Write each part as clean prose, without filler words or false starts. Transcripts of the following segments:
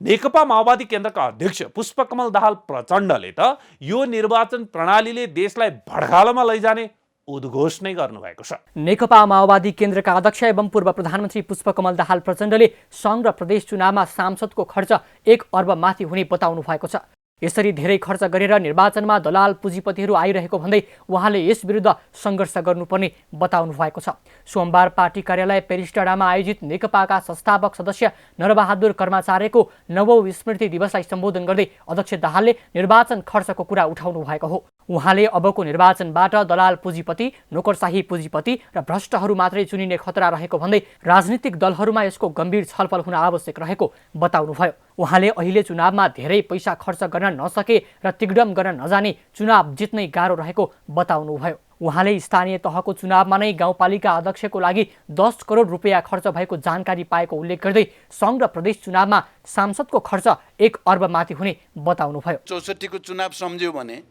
नेकपा माओवादी केन्द्रका अध्यक्ष पुष्पकमल दाहाल प्रचण्डले त यो निर्वाचन प्रणालीले देशलाई भड्कालोमा लैजाने उद्घोष नै गर्नुभएको छ। नेकपा माओवादी केन्द्रका अध्यक्ष एवं पूर्व प्रधानमन्त्री पुष्पकमल दाहाल प्रचण्डले सङ्घ र प्रदेश चुनावमा सांसदको खर्च 1 अर्ब माथि हुने बताउनु भएको छ। यसरी धेरै खर्च गरेर निर्वाचनमा दलाल पुँजीपतिहरू आइरहेको भन्दै उहाँले यस विरुद्ध सङ्घर्ष गर्नुपर्ने बताउनु भएको छ। सोमबार पार्टी कार्यालय पेरिस डाँडामा आयोजित नेकपाका संस्थापक सदस्य नरबहादुर कर्माचार्यको 9औं स्मृति दिवसलाई सम्बोधन गर्दै अध्यक्ष दाहालले निर्वाचन खर्चको कुरा उठाउनु भएको हो। उहाँले अबको निर्वाचनबाट दलाल पुँजीपति, नोकरशाही पुँजीपति र भ्रष्टहरू मात्रै चुनिने खतरा रहेको भन्दै राजनीतिक दलहरूमा यसको गम्भीर छलफल हुन आवश्यक रहेको बताउनुभयो। उहाँले अहिले चुनावमा धेरै पैसा खर्च गर्न नसके र तिगडम गर्न नजाने चुनाव जित्नै गाह्रो रहेको बताउनुभयो। उहाँले स्थानीय तहको चुनावमा नै गाउँपालिका अध्यक्षको लागि 10 करोड रुपियाँ खर्च भएको जानकारी पाएको उल्लेख गर्दै सङ्घ र प्रदेश चुनावमा सांसदको खर्च 1 अर्ब माथि हुने बताउनुभयो। 64 को चुनाव सम्झ्यो भने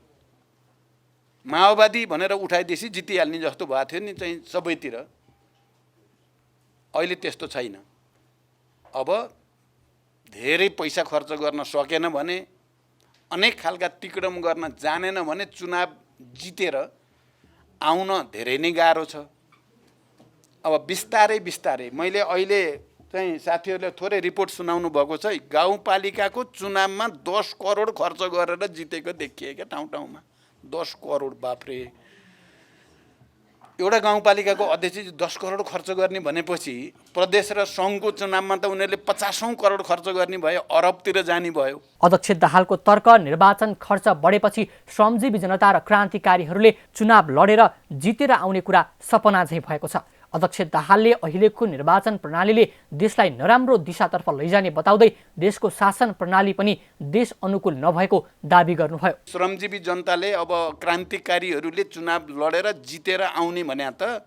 माओवादी भनेर उठाइदिएपछि जितिहाल्ने जस्तो भएको थियो नि चाहिँ सबैतिर। अहिले त्यस्तो छैन। अब धेरै पैसा खर्च गर्न सकेन भने, अनेक खालका तिकडम गर्न जानेन भने चुनाव जितेर आउन धेरै नै गाह्रो छ। अब बिस्तारै बिस्तारै मैले अहिले चाहिँ साथीहरूले थोरै रिपोर्ट सुनाउनु भएको छ। गाउँपालिकाको चुनावमा 10 करोड खर्च गरेर जितेको देखिए क्या ठाउँ ठाउँमा। 10 करोड बाफ्रे। एउटा गाउँपालिकाको अध्यक्ष 10 करोड खर्च गर्ने भनेपछि प्रदेश र सङ्घको चुनावमा त उनीहरूले 50औं करोड खर्च गर्ने भयो, अरबतिर जाने भयो। अध्यक्ष दाहालको तर्क निर्वाचन खर्च बढेपछि श्रमजीवी जनता र क्रान्तिकारीहरूले चुनाव लडेर जितेर आउने कुरा सपना झैँ भएको छ। अध्यक्ष दाहालले अहिलेको निर्वाचन प्रणालीले देशलाई नराम्रो दिशातर्फ लैजाने बताउँदै देशको शासन प्रणाली पनि देश अनुकूल नभएको दाबी गर्नुभयो। श्रमजीवी जनताले अब क्रान्तिकारीहरूले चुनाव लडेर जितेर आउने भने त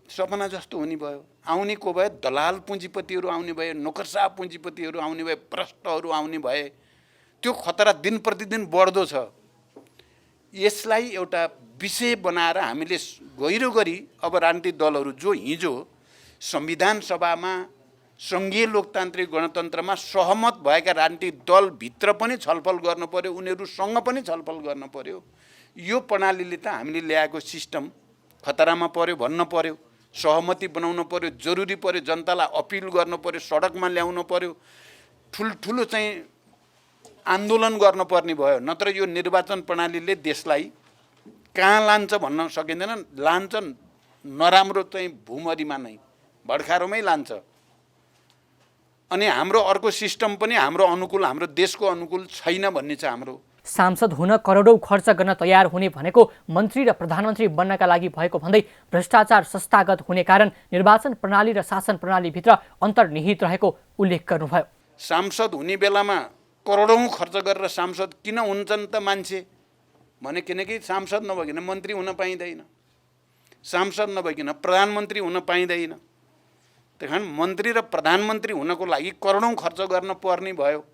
सपना जस्तो हुने भयो। आउने को भए दलाल पुँजीपतिहरू आउने भए, नोकरशाह पुँजीपतिहरू आउने भए, भ्रष्टहरू आउने भए। त्यो खतरा दिन प्रतिदिन बढ्दो छ। यसलाई एउटा विषय बनाएर हामीले गहिरो गरी अब राजनीतिक दलहरू जो हिजो संविधान सभामा सङ्घीय लोकतान्त्रिक गणतन्त्रमा सहमत भएका राजनीतिक दलभित्र पनि छलफल गर्नु पर्यो, उनीहरूसँग पनि छलफल गर्नु पर्यो। यो प्रणालीले त हामीले ल्याएको सिस्टम खतरामा पर्यो भन्न पर्यो, सहमति बनाउनु पर्यो, जरुरी पर्यो, जनतालाई अपिल गर्नु पर्यो, सडकमा ल्याउनु पर्यो, ठुल्ठुलो चाहिँ आन्दोलन गर्नुपर्ने भयो। नत्र यो निर्वाचन प्रणालीले देशलाई कहाँ लान्छ भन्न सकिँदैन। लान्छ नराम्रो चाहिँ भूमरीमा नै, भड्खारोमै लान्छ। अनि हाम्रो अर्को सिस्टम पनि हाम्रो अनुकूल, हाम्रो देशको अनुकूल छैन भन्ने छ हाम्रो। सांसद हुन करोडौं खर्च गर्न तयार हुने भनेको मन्त्री र प्रधानमन्त्री बन्नका लागि भएको भन्दै भ्रष्टाचार संस्थागत हुने कारण निर्वाचन प्रणाली र शासन प्रणालीभित्र अन्तर्निहित रहेको उल्लेख गर्नुभयो। सांसद हुने बेलामा करोडौं खर्च गरेर सांसद किन हुन्छन् त मान्छे भने, किनकि सांसद नभइकन मन्त्री हुन पाइँदैन, सांसद नभइकन प्रधानमन्त्री हुन पाइँदैन। त्यही कारण मन्त्री र प्रधानमन्त्री हुनको लागि करोडौं खर्च गर्न पर्ने भयो।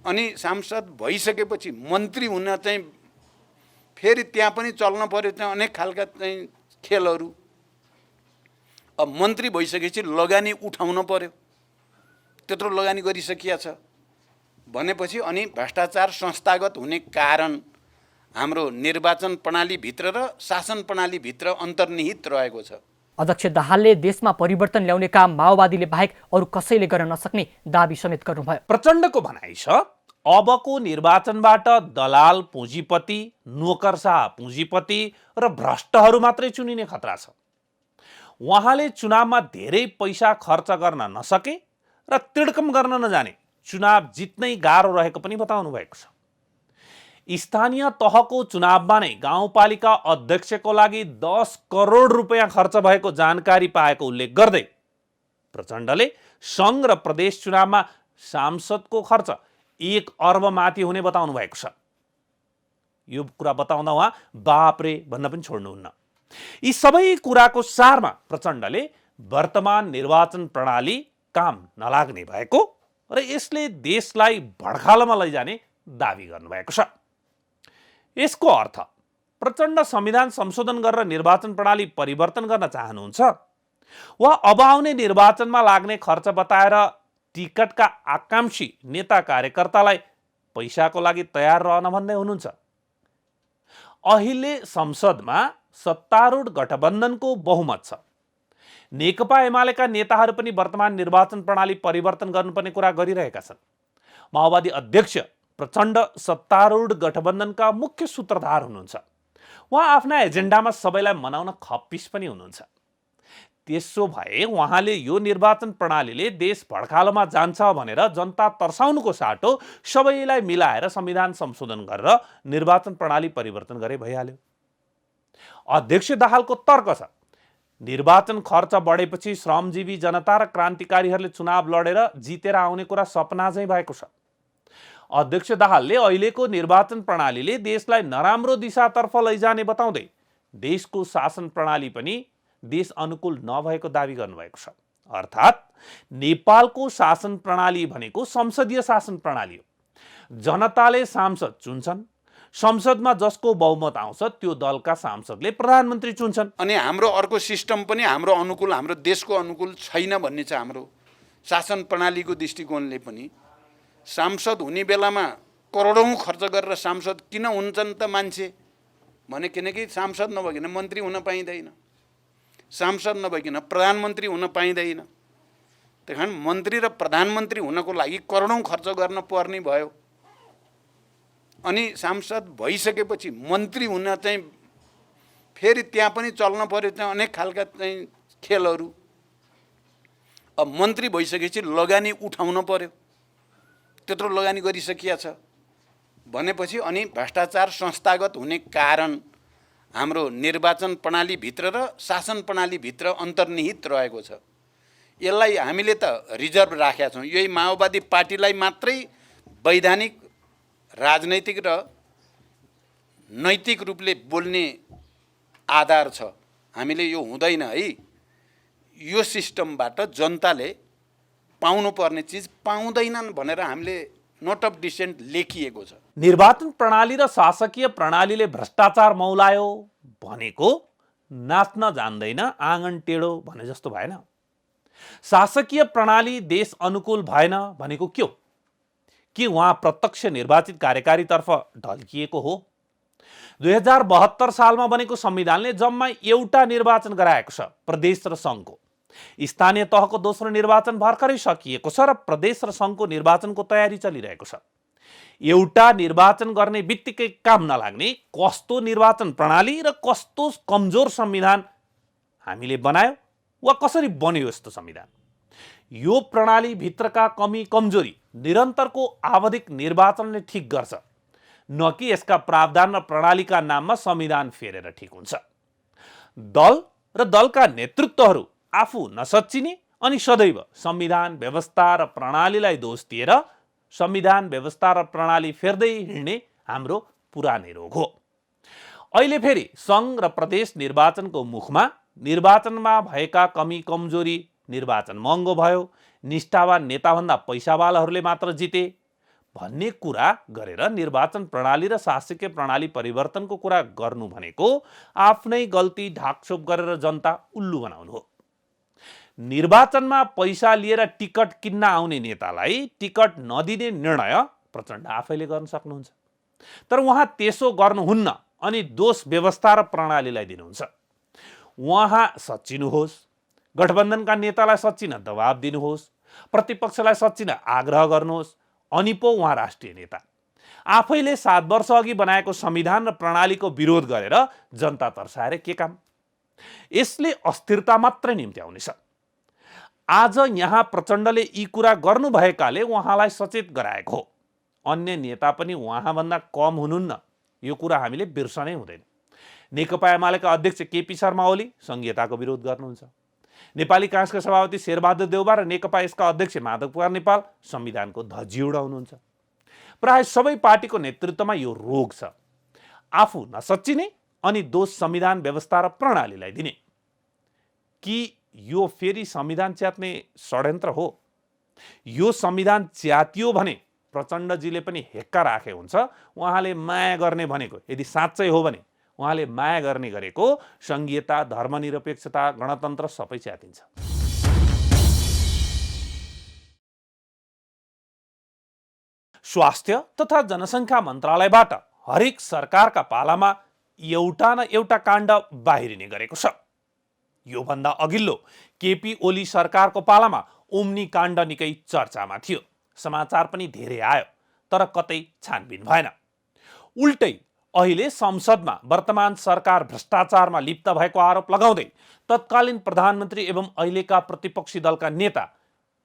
अनि सांसद भइसकेपछि मन्त्री हुन चाहिँ फेरि त्यहाँ पनि चल्न पर्यो चाहिँ अनेक खालका चाहिँ खेलहरू। अब मन्त्री भइसकेपछि लगानी उठाउन पर्यो, त्यत्रो लगानी गरिसकिया छ भनेपछि अनि भ्रष्टाचार संस्थागत हुने कारण हाम्रो निर्वाचन प्रणालीभित्र र शासन प्रणालीभित्र अन्तर्निहित रहेको छ। अध्यक्ष दाहालले देशमा परिवर्तन ल्याउने काम माओवादीले बाहेक अरू कसैले गर्न नसक्ने दाबी समेत गर्नुभयो। प्रचण्डको भनाइ छ अबको निर्वाचनबाट दलाल पुँजीपति, नोकरशाह पुँजीपति र भ्रष्टहरू मात्रै चुनिने खतरा छ। उहाँले चुनावमा धेरै पैसा खर्च गर्न नसके र तिड्कम गर्न नजाने चुनाव जित्नै गाह्रो रहेको पनि बताउनु भएको छ। स्थानीय तहको चुनावमा नै गाउँपालिका अध्यक्षको लागि 10 करोड रुपियाँ खर्च भएको जानकारी पाएको उल्लेख गर्दै प्रचण्डले सङ्घ र प्रदेश चुनावमा सांसदको खर्च 1 अर्ब माथि हुने बताउनु भएको छ। यो कुरा बताउँदा उहाँ बाप्रे भन्न पनि छोड्नुहुन्न। यी सबै कुराको सारमा प्रचण्डले वर्तमान निर्वाचन प्रणाली काम नलाग्ने भएको र यसले देशलाई भड्कालोमा लैजाने दाबी गर्नुभएको छ। यसको अर्थ प्रचण्ड संविधान संशोधन गरेर निर्वाचन प्रणाली परिवर्तन गर्न चाहनुहुन्छ वा अब आउने निर्वाचनमा लाग्ने खर्च बताएर टिकटका आकांक्षी नेता कार्यकर्तालाई पैसाको लागि तयार रहन भन्दै हुनुहुन्छ। अहिले संसदमा सत्तारूढ गठबन्धनको बहुमत छ। नेकपा एमालेका नेताहरू पनि वर्तमान निर्वाचन प्रणाली परिवर्तन गर्नुपर्ने कुरा गरिरहेका छन्। माओवादी अध्यक्ष प्रचण्ड सत्तारूढ गठबन्धनका मुख्य सूत्रधार हुनुहुन्छ। उहाँ आफ्ना एजेन्डामा सबैलाई मनाउन खप्पिस पनि हुनुहुन्छ। त्यसो भए उहाँले यो निर्वाचन प्रणालीले देश भड्कालोमा जान्छ भनेर जनता तर्साउनुको साटो सबैलाई मिलाएर संविधान संशोधन गरेर निर्वाचन प्रणाली परिवर्तन गरे भइहाल्यो। अध्यक्ष दाहालको तर्क छ, निर्वाचन खर्च बढेपछि श्रमजीवी जनता र क्रान्तिकारीहरूले चुनाव लडेर जितेर आउने कुरा सपना चाहिँ भएको छ। अध्यक्ष दाहालले अहिलेको निर्वाचन प्रणालीले देशलाई नराम्रो दिशातर्फ लैजाने बताउँदै देशको शासन प्रणाली पनि देश अनुकूल नभएको दावी गर्नुभएको छ। अर्थात् नेपालको शासन प्रणाली भनेको संसदीय शासन प्रणाली हो। जनताले सांसद चुन्छन्, संसदमा जसको बहुमत आउँछ त्यो दलका सांसदले प्रधानमन्त्री चुन्छन्। अनि हाम्रो अर्को सिस्टम पनि हाम्रो अनुकूल, हाम्रो देशको अनुकूल छैन भन्ने छ। हाम्रो शासन प्रणालीको दृष्टिकोणले पनि सांसद हुने बेलामा करोडौँ खर्च गरेर सांसद किन हुन्छन् त मान्छे भने, किनकि सांसद नभइकन मन्त्री हुन पाइँदैन, सांसद नभइकन प्रधानमन्त्री हुन पाइँदैन। त्यही कारण मन्त्री र प्रधानमन्त्री हुनको लागि करोडौँ खर्च गर्न पर्ने भयो। अनि सांसद भइसकेपछि मन्त्री हुन चाहिँ फेरि त्यहाँ पनि चल्न पर्यो चाहिँ अनेक खालका चाहिँ खेलहरू। अब मन्त्री भइसकेपछि लगानी उठाउन पर्यो, त्यत्रो लगानी गरिसकिया छ भनेपछि अनि भ्रष्टाचार संस्थागत हुने कारण हाम्रो निर्वाचन प्रणालीभित्र र शासन प्रणालीभित्र अन्तर्निहित रहेको छ। यसलाई हामीले त रिजर्भ राखेका छौँ। यही माओवादी पार्टीलाई मात्रै वैधानिक, राजनैतिक र नैतिक रूपले बोल्ने आधार छ। हामीले यो हुँदैन है, यो सिस्टमबाट जनताले पाउनुपर्ने चिज पाउँदैनन् भनेर हामीले नोट अफ डिसेन्ट लेखिएको छ। निर्वाचन प्रणाली र शासकीय प्रणालीले भ्रष्टाचार मौलायो भनेको नाच्न जान्दैन आँगन टेढो भने जस्तो भएन। शासकीय प्रणाली देश अनुकूल भएन भनेको के हो? के उहाँ प्रत्यक्ष निर्वाचित कार्यकारीतर्फ ढल्किएको हो? 2072 सालमा बनेको संविधानले जम्मा एउटा निर्वाचन गराएको छ, प्रदेश र सङ्घको। स्थानीय तहको दोस्रो निर्वाचन भर्खरै सकिएको छ र प्रदेश र सङ्घको निर्वाचनको तयारी चलिरहेको छ। एउटा निर्वाचन गर्ने बित्तिकै काम नलाग्ने कस्तो निर्वाचन प्रणाली र कस्तो कमजोर संविधान हामीले बनायो वा कसरी बन्यो यस्तो संविधान? यो प्रणाली भित्रका कमी कमजोरी निरन्तरको आवधिक निर्वाचनले ठिक गर्छ, न कि यसका प्रावधान र प्रणालीका नाममा संविधान फेरेर ठिक हुन्छ। दल र दलका नेतृत्वहरू आफू नसच्चिने अनि सदैव संविधान व्यवस्था र प्रणालीलाई दोष दिएर संविधान व्यवस्था र प्रणाली फेर्दै हिँड्ने हाम्रो पुरानै रोग हो। अहिले फेरि सङ्घ र प्रदेश निर्वाचनको मुखमा निर्वाचनमा भएका कमी कमजोरी, निर्वाचन महँगो भयो, निष्ठावान नेताभन्दा पैसावालाहरूले मात्र जिते भन्ने कुरा गरेर निर्वाचन प्रणाली र शासकीय प्रणाली परिवर्तनको कुरा गर्नु भनेको आफ्नै गल्ती ढाकछोप गरेर जनता उल्लु बनाउनु हो। निर्वाचनमा पैसा लिएर टिकट किन्न आउने नेतालाई टिकट नदिने निर्णय प्रचण्ड आफैले गर्न सक्नुहुन्छ, तर उहाँ त्यसो गर्नुहुन्न अनि दोष व्यवस्था र प्रणालीलाई दिनुहुन्छ। उहाँ सच्चिनुहोस्, गठबन्धनका नेतालाई सच्चिन दबाब दिनुहोस्, प्रतिपक्षलाई सच्चिन आग्रह गर्नुहोस्, अनि पो उहाँ राष्ट्रिय नेता। आफैले 7 वर्ष अघि बनाएको संविधान र प्रणालीको विरोध गरेर जनता तर्साएर के काम? यसले अस्थिरता मात्रै निम्त्याउनेछ। आज यहाँ प्रचण्डले यी कुरा गर्नुभएकाले उहाँलाई सचेत गराएको हो। अन्य नेता पनि उहाँभन्दा कम हुनुहुन्न, यो कुरा हामीले बिर्सनै हुँदैन। नेकपा एमालेका अध्यक्ष केपी शर्मा ओली संघीयताको विरोध गर्नुहुन्छ। नेपाली काङ्ग्रेसका सभापति शेरबहादुर देउबा र नेकपा यसका अध्यक्ष माधव कुमार नेपाल संविधानको धज्जी उडाउनुहुन्छ। प्राय सबै पार्टीको नेतृत्वमा यो रोग छ, आफू नसच्चिने अनि दोष संविधान व्यवस्था र प्रणालीलाई दिने। कि यो फेरि संविधान च्यात्ने षड्यन्त्र हो? यो संविधान च्यातियो भने प्रचण्डजीले पनि हेक्का राखे हुन्छ। उहाँले माया गर्ने भनेको यदि साँच्चै हो भने उहाँले माया गर्ने गरेको सङ्घीयता, धर्मनिरपेक्षता, गणतन्त्र सबै च्यातिन्छ। स्वास्थ्य तथा जनसङ्ख्या मन्त्रालयबाट हरेक सरकारका पालामा एउटा न एउटा काण्ड बाहिरिने गरेको छ। योभन्दा अघिल्लो केपी ओली सरकारको पालामा ओम्नी काण्ड निकै चर्चामा थियो। समाचार पनि धेरै आयो, तर कतै छानबिन भएन। उल्टै अहिले संसदमा वर्तमान सरकार भ्रष्टाचारमा लिप्त भएको आरोप लगाउँदै तत्कालीन प्रधानमन्त्री एवं अहिलेका प्रतिपक्षी दलका नेता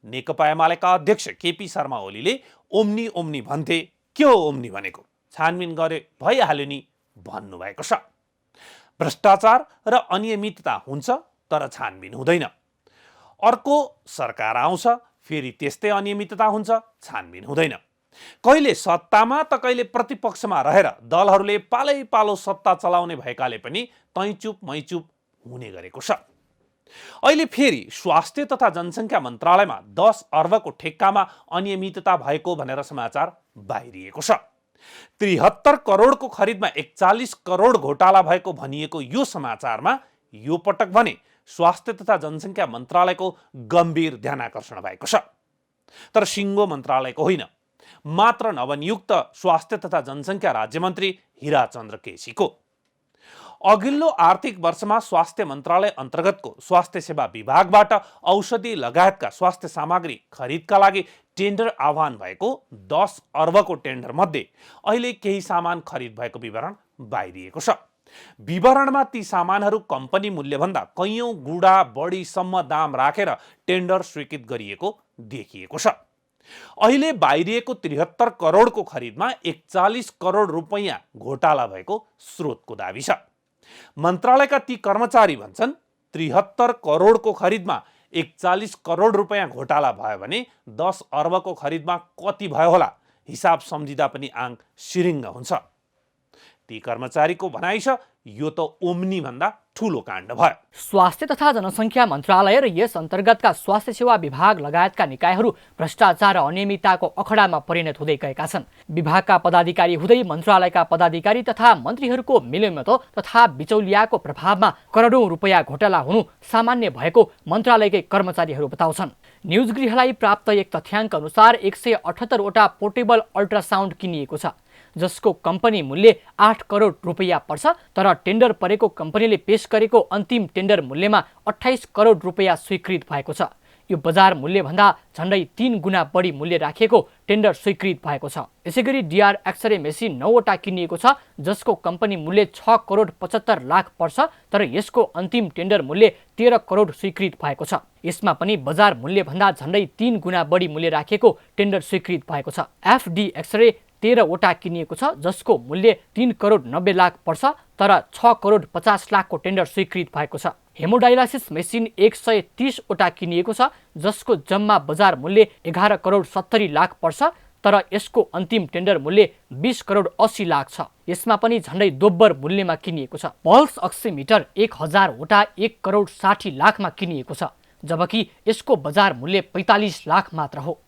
नेकपा एमालेका अध्यक्ष केपी शर्मा ओलीले ओम्नी ओम्नी भन्थे। के हो ओम्नी भनेको? छानबिन गरे भइहाल्यो नि भन्नुभएको छ। भ्रष्टाचार र अनियमितता हुन्छ, तर छानबिन हुँदैन। अर्को सरकार आउँछ, फेरि त्यस्तै अनियमितता हुन्छ, छानबिन हुँदैन। कहिले सत्तामा त कहिले प्रतिपक्षमा रहेर दलहरूले पालै पालो सत्ता चलाउने भएकाले पनि तैचुप मैचुप हुने गरेको छ। अहिले फेरि स्वास्थ्य तथा जनसङ्ख्या मन्त्रालयमा 10 अर्बको ठेक्कामा अनियमितता भएको भनेर समाचार बाहिरिएको छ। 73 करोडको खरिदमा 41 करोड घोटाला भएको भनिएको यो समाचारमा यो पटक भने स्वास्थ्य तथा जनसङ्ख्या मन्त्रालयको गम्भीर ध्यानाकर्षण भएको छ। तर सिङ्गो मन्त्रालयको होइन, मात्र नवनियुक्त स्वास्थ्य तथा जनसङ्ख्या राज्यमन्त्री हिराचन्द्र केसीको। अघिल्लो आर्थिक वर्षमा स्वास्थ्य मन्त्रालय अन्तर्गतको स्वास्थ्य सेवा विभागबाट औषधि लगायतका स्वास्थ्य सामग्री खरिदका लागि टेन्डर आह्वान भएको 10 अर्बको टेन्डर मध्ये अहिले केही सामान खरिद भएको विवरण बाहिरिएको छ। विवरणमा ती सामानहरू कम्पनी मूल्यभन्दा कैयौं गुणा बढीसम्म दाम राखेर टेन्डर स्वीकृत गरिएको देखिएको छ। अहिले बाहिरिएको 73 करोडको खरिदमा 41 करोड रुपैयाँ घोटाला भएको स्रोतको दाबी छ। मन्त्रालयका ती कर्मचारी भन्छन् 73 करोडको खरिदमा 41 करोड रुपैयाँ घोटाला भयो भने 10 अर्बको खरिदमा कति भयो होला? हिसाब सम्झिँदा पनि आङ सिरिङ्ग हुन्छ। ती कर्मचारीको भनाइ छ, यो त ओम्नी भन्दा ठूलो काण्ड भयो। स्वास्थ्य तथा जनसङ्ख्या मन्त्रालय र यस अन्तर्गतका स्वास्थ्य सेवा विभाग लगायतका निकायहरू भ्रष्टाचार र अनियमितताको अखडामा परिणत हुँदै गएका छन्। विभागका पदाधिकारी हुँदै मन्त्रालयका पदाधिकारी तथा मन्त्रीहरूको मिलेमतो तथा बिचौलियाको प्रभावमा करोडौं रुपैयाँ घोटाला हुनु सामान्य भएको मन्त्रालयकै कर्मचारीहरू बताउँछन्। न्युज गृहलाई प्राप्त एक तथ्याङ्क अनुसार 178 वटा पोर्टेबल अल्ट्रासाउन्ड किनिएको छ, जसको कम्पनी मूल्य 8 करोड रुपैयाँ पर्छ। तर टेन्डर परेको कम्पनीले पेश गरेको अन्तिम टेन्डर मूल्यमा 28 करोड रुपैयाँ स्वीकृत भएको छ। यो बजार मूल्यभन्दा झन्डै 3 गुणा बढी मूल्य राखिएको टेन्डर स्वीकृत भएको छ। यसैगरी डिआर एक्सरे मेसिन 9 वटा किनिएको छ, जसको कम्पनी मूल्य 6 करोड 75 लाख पर्छ। तर यसको अन्तिम टेन्डर मूल्य 13 करोड स्वीकृत भएको छ। यसमा पनि बजार मूल्यभन्दा झन्डै 3 गुणा बढी मूल्य राखेको टेन्डर स्वीकृत भएको छ। एफडी एक्सरे 13 वटा किनिएको छ, जसको मूल्य 3 करोड 90 लाख पर्छ। तर 6 करोड 50 लाखको टेन्डर स्वीकृत भएको छ। हेमोडायलासिस मेसिन 130 वटा किनिएको छ, जसको जम्मा बजार मूल्य 11 करोड 70 लाख पर्छ। तर यसको अन्तिम टेन्डर मूल्य 20 करोड 80 लाख छ। यसमा पनि झन्डै दोब्बर मूल्यमा किनिएको छ। पल्स अक्सिमिटर 1000 वटा 1 करोड 60 लाखमा किनिएको छ, जबकि यसको बजार मूल्य 45 लाख मात्र हो।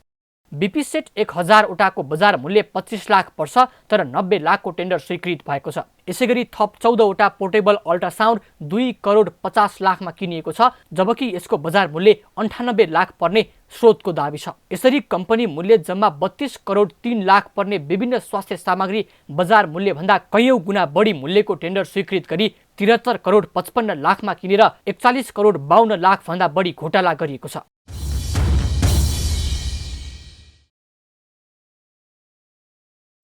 बीपी सेट 1000 वटाको बजार मूल्य 25 लाख पर्छ। तर 90 लाखको टेन्डर स्वीकृत भएको छ। यसैगरी थप 14 वटा पोर्टेबल अल्ट्रासाउन्ड 2 करोड 50 लाखमा किनिएको छ, जबकि यसको बजार मूल्य 98 लाख पर्ने स्रोतको दाबी छ। यसरी कम्पनी मूल्य जम्मा 32 करोड 3 लाख पर्ने विभिन्न स्वास्थ्य सामग्री बजार मूल्यभन्दा कैयौं गुणा बढी मूल्यको टेन्डर स्वीकृत गरी 73 करोड 55 लाखमा किनेर 41 करोड 52 लाख भन्दा बढी घोटाला गरिएको छ।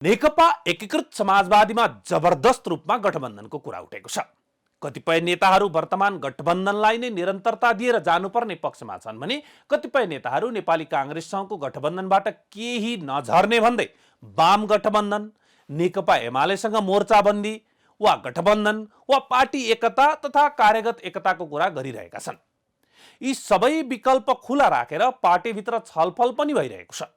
नेकपा एकीकृत समाजवादीमा जबरदस्त रूपमा गठबन्धनको कुरा उठेको छ। कतिपय नेताहरू वर्तमान गठबन्धनलाई नै निरन्तरता दिएर जानुपर्ने पक्षमा छन् भने कतिपय नेताहरू नेपाली काङ्ग्रेससँगको गठबन्धनबाट केही नझर्ने भन्दै वाम गठबन्धन, नेकपा एमालेसँग मोर्चाबन्दी वा गठबन्धन वा पार्टी एकता तथा कार्यगत एकताको कुरा गरिरहेका छन्। यी सबै विकल्प खुला राखेर पार्टीभित्र छलफल पनि भइरहेको छ।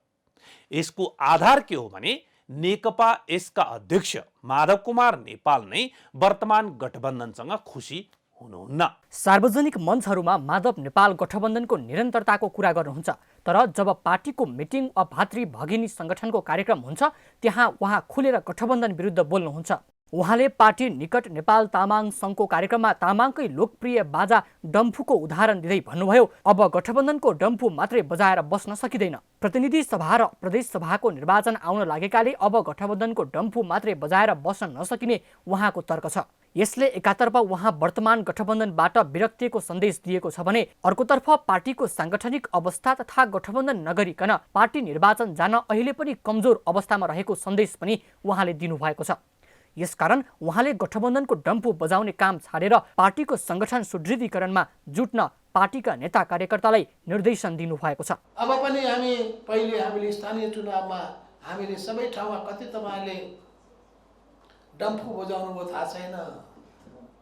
यसको आधार के हो भने नेकपा यसका अध्यक्ष माधव कुमार नेपाल नै वर्तमान गठबन्धनसँग खुसी हुनुहुन्न। सार्वजनिक मञ्चहरूमा माधव नेपाल गठबन्धनको निरन्तरताको कुरा गर्नुहुन्छ, तर जब पार्टीको मिटिङ वा भातृ भगिनी संगठनको कार्यक्रम हुन्छ त्यहाँ उहाँ खुलेर गठबन्धन विरुद्ध बोल्नुहुन्छ। उहाँले पार्टी निकट नेपाल तामाङ सङ्घको कार्यक्रममा तामाङकै लोकप्रिय बाजा डम्फुको उदाहरण दिँदै भन्नुभयो, अब गठबन्धनको डम्फु मात्रै बजाएर बस्न सकिँदैन। प्रतिनिधि सभा र प्रदेश सभाको निर्वाचन आउन लागेकाले अब गठबन्धनको डम्फु मात्रै बजाएर बस्न नसकिने उहाँको तर्क छ। यसले एकातर्फ उहाँ वर्तमान गठबन्धनबाट विरक्तिको सन्देश दिएको छ भने अर्कोतर्फ पार्टीको साङ्गठनिक अवस्था तथा गठबन्धन नगरिकन पार्टी निर्वाचन जान अहिले पनि कमजोर अवस्थामा रहेको सन्देश पनि उहाँले दिनुभएको छ। यसकारण उहाँले गठबन्धनको डम्फु बजाउने काम छाडेर पार्टीको सङ्गठन सुदृढीकरणमा जुट्न पार्टीका नेता कार्यकर्तालाई निर्देशन दिनुभएको छ। अब पनि हामीले स्थानीय चुनावमा हामीले सबै ठाउँमा कति तपाईँले डम्फु बजाउनु भयो थाहा छैन,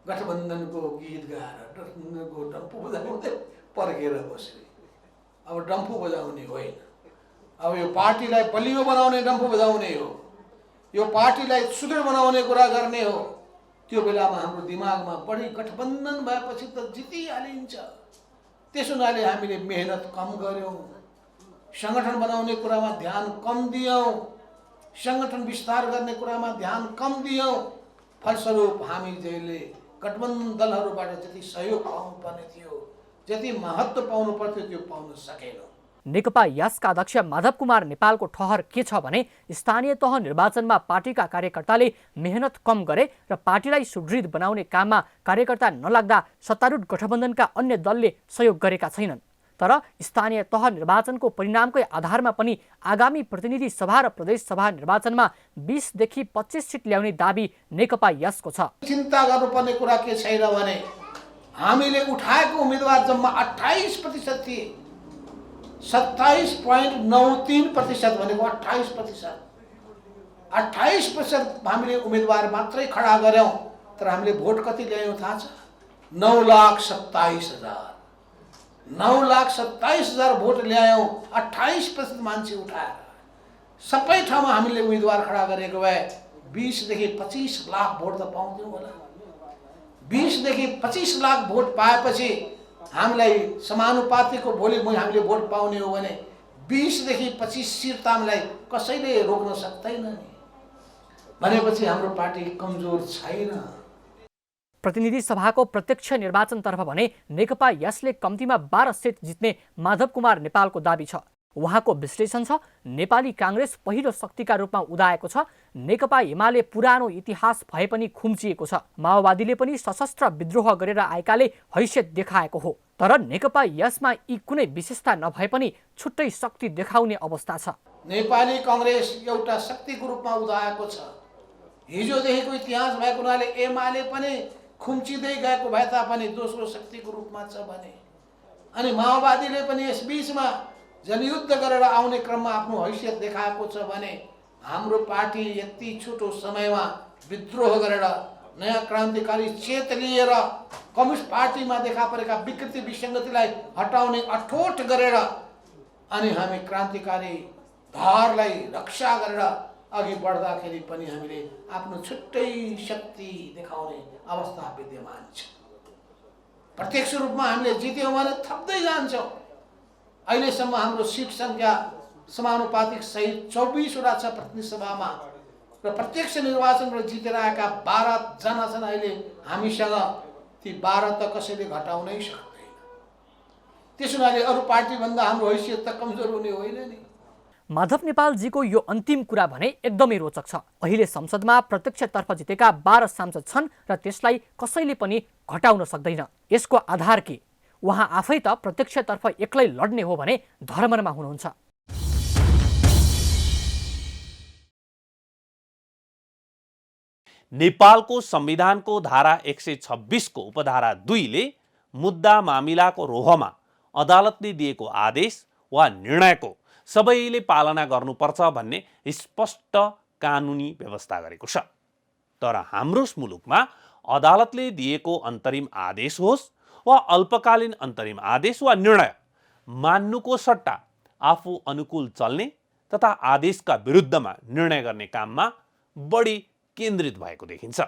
गठबन्धनको गीत गाएर गठबन्धनको डम्फु बजाउँदै पर्खेर बस्ने। अब डम्फु बजाउने होइन, अब यो पार्टीलाई बलियो बनाउने डम्फु बजाउने हो, यो पार्टीलाई सुदृढ बनाउने कुरा गर्ने हो। त्यो बेलामा हाम्रो दिमागमा बढी गठबन्धन भएपछि त जितिहालिन्छ। त्यसो हुनाले हामीले मेहनत कम गऱ्यौँ, सङ्गठन बनाउने कुरामा ध्यान कम दियौँ, सङ्गठन विस्तार गर्ने कुरामा ध्यान कम दियौँ। फलस्वरूप हामी जहिले गठबन्धन दलहरूबाट जति सहयोग पाउनुपर्ने थियो, जति महत्त्व पाउनु पर्थ्यो त्यो पाउन सकेनौँ। नेकपा यसका अध्यक्ष माधव कुमार नेपालको ठहर के छ भने स्थानीय तह निर्वाचनमा पार्टीका कार्यकर्ताले मेहनत कम गरे र पार्टीलाई सुदृढ बनाउने काममा कार्यकर्ता नलाग्दा सत्तारूढ गठबन्धनका अन्य दलले सहयोग गरेका छैनन्। तर स्थानीय तह निर्वाचनको परिणामकै आधारमा पनि आगामी प्रतिनिधि सभा र प्रदेश सभा निर्वाचनमा 20 देखि 25 सिट ल्याउने दाबी नेकपा यसको छ। चिन्ता गर्नुपर्ने कुरा के छैन भने हामीले उठाएको उम्मेदवार जम्मा 28% थिए। 27.93% भनेको 28%। 28% हामीले उम्मेदवार मात्रै खडा गर्यौं, तर हामीले भोट कति ल्यायौं थाहा छ? 9,27,000। 9,27,000 भोट ल्यायौं 28% मान्छे उठाएर। सबै ठाउँमा हामीले उम्मेदवार खडा गरेको भए 20 देखि 25 लाख भोट त पाउँथ्यौं होला। 20 देखि 25 लाख भोट पाएपछि हामीलाई समानुपातिको भोलि हामीले भोट पाउने हो भने 20 देखि 25 सिट त हामीलाई कसैले रोक्न सक्दैन नि। भनेपछि हाम्रो पार्टी कमजोर छैन। प्रतिनिधि सभाको प्रत्यक्ष निर्वाचनतर्फ भने नेकपा यसले कम्तीमा 12 सिट जित्ने माधव कुमार नेपालको दाबी छ। उहाँको विश्लेषण छ, नेपाली काङ्ग्रेस पहिलो शक्तिका रूपमा उदाएको छ। नेकपा एमाले पुरानो इतिहास भए पनि खुम्चिएको छ। माओवादीले पनि सशस्त्र विद्रोह गरेर आएकाले हैसियत देखाएको हो। तर नेकपा यसमा यी कुनै विशेषता नभए पनि छुट्टै शक्ति देखाउने अवस्था छ। नेपाली काङ्ग्रेस एउटा शक्तिको रूपमा उदाएको छ। हिजोदेखिको इतिहास भएको हुनाले एमाले पनि खुम्चिँदै गएको भए तापनि दोस्रो शक्तिको रूपमा छ भने, अनि माओवादीले पनि यस बीचमा जनयुद्ध गरेर आउने क्रममा आफ्नो हैसियत देखाएको छ भने हाम्रो पार्टी यति छोटो समयमा विद्रोह गरेर नयाँ क्रान्तिकारी चेत लिएर कम्युनिस्ट पार्टीमा देखा परेका विकृति विसङ्गतिलाई हटाउने अठोट गरेर अनि हामी क्रान्तिकारी धारलाई रक्षा गरेर अघि बढ्दाखेरि पनि हामीले आफ्नो छुट्टै शक्ति देखाउने अवस्था विद्यमान छ। प्रत्यक्ष रूपमा हामीले जित्यौँ भने थप्दै जान्छौँ। अहिलेसम्म हाम्रो सिट सङ्ख्या समानुपातिक सहित 24 वटा छ प्रतिनिधि सभामा, र प्रत्यक्ष निर्वाचनबाट जितेर आएका 12 जना छन् अहिले हामीसँग। ती 12 त कसैले घटाउनै सक्दैन। त्यसो हुनाले अरू पार्टीभन्दा हाम्रो हैसियत त कमजोर हुने होइन नि। माधव नेपालजीको यो अन्तिम कुरा भने एकदमै रोचक छ। अहिले संसदमा प्रत्यक्षतर्फ जितेका 12 सांसद छन् र त्यसलाई कसैले पनि घटाउन सक्दैन। यसको आधार के? उहाँ आफै त प्रत्यक्षतर्फ एक्लै लड्ने हो भने धर्ममा हुनुहुन्छ। नेपालको संविधानको धारा 126 को उपधारा 2 ले मुद्दा मामिलाको रोहमा अदालतले दिएको आदेश वा निर्णयको सबैले पालना गर्नुपर्छ भन्ने स्पष्ट कानुनी व्यवस्था गरेको छ। तर हाम्रो मुलुकमा अदालतले दिएको अन्तरिम आदेश होस् वा अल्पकालीन अन्तरिम आदेश वा निर्णय मान्नुको सट्टा आफू अनुकूल चल्ने तथा आदेशका विरुद्धमा निर्णय गर्ने काममा बढी केन्द्रित भएको देखिन्छ।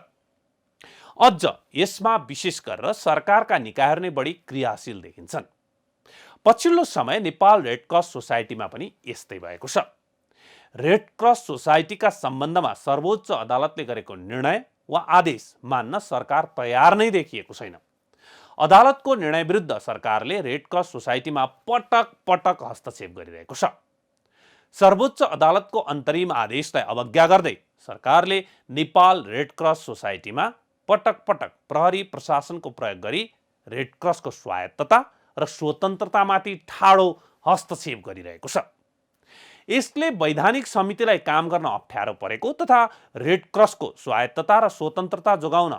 अझ यसमा विशेष गरेर सरकारका निकायहरू नै बढी क्रियाशील देखिन्छन्। पछिल्लो समय नेपाल रेड क्रस सोसाइटीमा पनि यस्तै भएको छ। रेड क्रस सोसाइटीका सम्बन्धमा सर्वोच्च अदालतले गरेको निर्णय वा आदेश मान्न सरकार तयार नै देखिएको छैन। अदालतको निर्णय विरुद्ध सरकारले रेड क्रस सोसाइटीमा पटक पटक हस्तक्षेप गरिरहेको छ। सर्वोच्च अदालतको अन्तरिम आदेशलाई अवज्ञा गर्दै सरकारले नेपाल रेड क्रस सोसाइटीमा पटक पटक प्रहरी प्रशासनको प्रयोग गरी रेड क्रसको स्वायत्तता र स्वतन्त्रतामाथि ठाडो हस्तक्षेप गरिरहेको छ। यसले वैधानिक समितिलाई काम गर्न अप्ठ्यारो परेको तथा रेड क्रसको स्वायत्तता र स्वतन्त्रता जोगाउन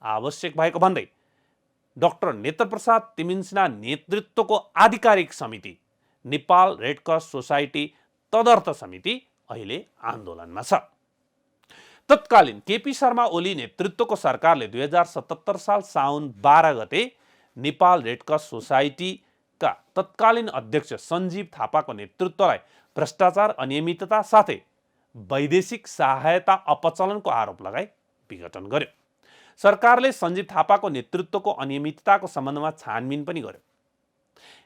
आवश्यक भएको भन्दै डाक्टर नेत्रप्रसाद तिमिन्सिना नेतृत्वको आधिकारिक समिति नेपाल रेड क्रस सोसाइटी तदर्थ समिति अहिले आन्दोलनमा छ। तत्कालीन केपी शर्मा ओली नेतृत्वको सरकारले 2077 साल साउन 12 गते नेपाल रेड क्रस सोसाइटीका तत्कालीन अध्यक्ष सञ्जीव थापाको नेतृत्वलाई भ्रष्टाचार, अनियमितता साथै वैदेशिक सहायता अपचलनको आरोप लगाई विघटन गर्यो। सरकारले सञ्जीव थापाको नेतृत्वको अनियमितताको सम्बन्धमा छानबिन पनि गर्यो।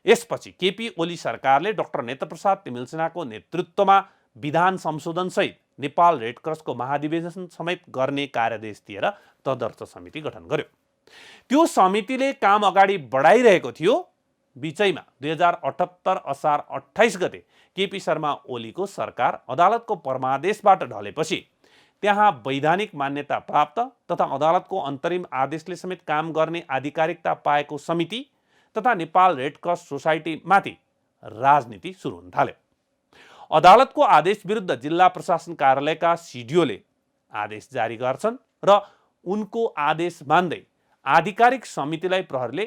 यसपछि केपी ओली सरकारले डाक्टर नेत्रप्रसाद तिमिल्सिनाको नेतृत्वमा विधान संशोधनसहित नेपाल रेड क्रसको महाधिवेशन समेत गर्ने कार्यादेश दिएर तदर्थ समिति गठन गर्यो। त्यो समितिले काम अगाडि बढाइरहेको थियो। बिचैमा 2078 असार 28 गते केपी शर्मा ओलीको सरकार अदालतको परमादेशबाट ढलेपछि त्यहाँ वैधानिक मान्यता प्राप्त तथा अदालतको अन्तरिम आदेशले समेत काम गर्ने आधिकारिकता पाएको समिति तथा नेपाल रेड क्रस सोसाइटीमाथि राजनीति सुरु हुन थाल्यो। अदालतको आदेश विरुद्ध जिल्ला प्रशासन कार्यालयका सिडिओले आदेश जारी गर्छन् र उनको आदेश मान्दै आधिकारिक समितिलाई प्रहरीले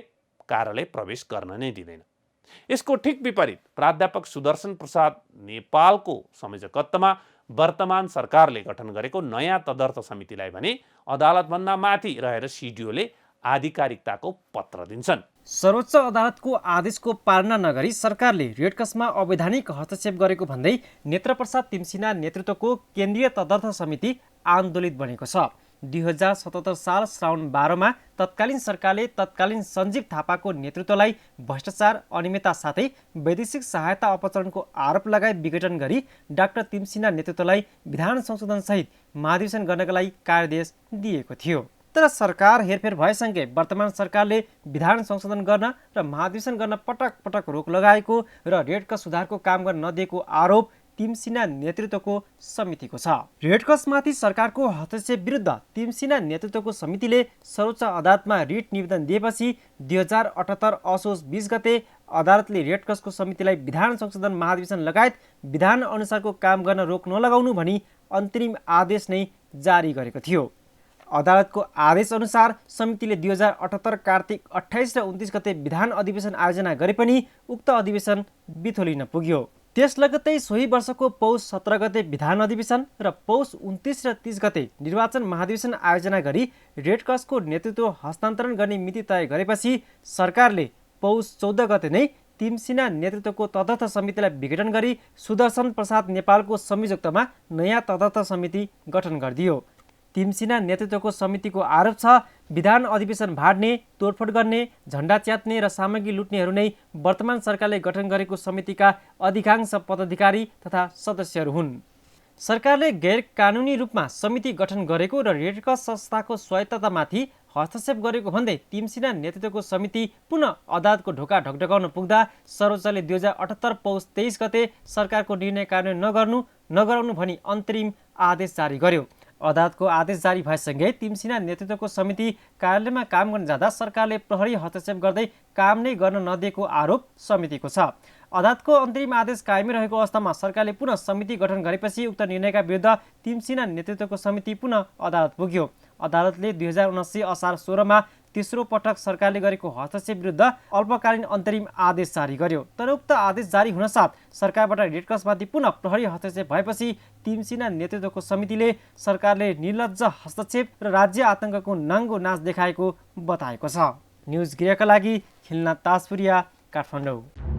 कार्यालय प्रवेश गर्न नै दिँदैन। यसको ठिक विपरीत प्राध्यापक सुदर्शन प्रसाद नेपालको संयोजकत्वमा वर्तमान सरकारले गठन गरेको नयाँ तदर्थ समितिलाई भने अदालतभन्दा माथि रहेर सिडिओले आधिकारिकताको पत्र दिन्छन्। सर्वोच्च अदालतको आदेशको पालना नगरी सरकारले रेड क्रसमा अवैधानिक हस्तक्षेप गरेको भन्दै नेत्रप्रसाद तिमसिना नेतृत्वको केन्द्रीय तदर्थ समिति आन्दोलित बनेको छ। 2077 साल श्रावण 12 मा तत्कालीन सरकारले तत्कालीन सञ्जीव थापाको नेतृत्वलाई भ्रष्टाचार, अनियमितता साथै वैदेशिक सहायता अपचलनको आरोप लगाई विघटन गरी डाक्टर तिमसिना नेतृत्वलाई विधान संशोधन सहित महाधिवेशन गर्नका लागि कार्यादेश दिएको थियो। तर सरकार हेरफेर भएसँगै वर्तमान सरकारले विधान संशोधन गर्न र महाधिवेशन गर्न पटक पटक रोक लगाएको र रेड क्रस सुधारको काम गर्न नदिएको आरोप तिमसिना नेतृत्वको समितिको छ। रेड क्रसमाथि सरकारको हस्तक्षेप विरुद्ध तिमसिना नेतृत्वको समितिले सर्वोच्च अदालतमा रिट निवेदन दिएपछि 2078 असोज 20 गते अदालतले रेड क्रसको समितिलाई विधान संशोधन महाधिवेशन लगायत विधान अनुसारको काम गर्न रोक नलगाउनु भनी अन्तरिम आदेश नै जारी गरेको थियो। अदालतको आदेश अनुसार समितिले 2078 कार्तिक 28 र 29 गते विधान अधिवेशन आयोजना गरे पनि उक्त अधिवेशन बिथोलिन पुग्यो। त्यस लगत्तै सोही वर्षको पौष 17 गते विधान अधिवेशन र पौष 29 र 30 गते निर्वाचन महाधिवेशन आयोजना गरी रेड क्रसको नेतृत्व हस्तान्तरण गर्ने मिति तय गरेपछि सरकारले पौष 14 गते नै तिमसिना नेतृत्वको तदर्थ समितिलाई विघटन गरी सुदर्शन प्रसाद नेपालको संयोजकत्वमा नयाँ तदर्थ समिति गठन गरिदियो। तिमसिना नेतृत्वको समितिको आरोप छ विधान अधिवेशन भाड्ने, तोडफोड गर्ने, झण्डा च्यात्ने र सामग्री लुट्नेहरू नै वर्तमान सरकारले गठन गरेको समितिका अधिकांश पदाधिकारी तथा सदस्यहरू हुन्। सरकारले गैर कानुनी रूपमा समिति गठन गरेको र रेड क्रस संस्थाको स्वायत्ततामाथि हस्तक्षेप गरेको भन्दै तिमसिना नेतृत्वको समिति पुनः अदालतको ढोका ढकढकाउन पुग्दा सर्वोच्चले 2078 पौष 23 गते सरकारको निर्णय कार्यान्वयन नगराउनु भनी अन्तरिम आदेश जारी गर्यो। अदालतको आदेश जारी भएसँगै तिमसिना नेतृत्वको समिति कार्यालयमा काम गर्न जाँदा सरकारले प्रहरी हस्तक्षेप गर्दै काम नै गर्न नदिएको आरोप समितिको छ। अदालतको अन्तरिम आदेश कायमै रहेको अवस्थामा सरकारले पुनः समिति गठन गरेपछि उक्त निर्णयका विरुद्ध तिमसिना नेतृत्वको समिति पुनः अदालत पुग्यो। अदालतले 2079 असार 16 मा तेस्रो पटक सरकारले गरेको हस्तक्षेप विरुद्ध अल्पकालीन अन्तरिम आदेश जारी गर्यो। तर उक्त आदेश जारी हुनसाथ सरकारबाट रेड क्रसमाथि पुनः प्रहरी हस्तक्षेप भएपछि तिमसिना नेतृत्वको समितिले सरकारले निर्लज्ज हस्तक्षेप र राज्य आतंकको नाङ्गो नाच देखाएको बताएको छ। न्युज गृहका लागि खिलनाथ ताजपुरिया, काठमाडौँ।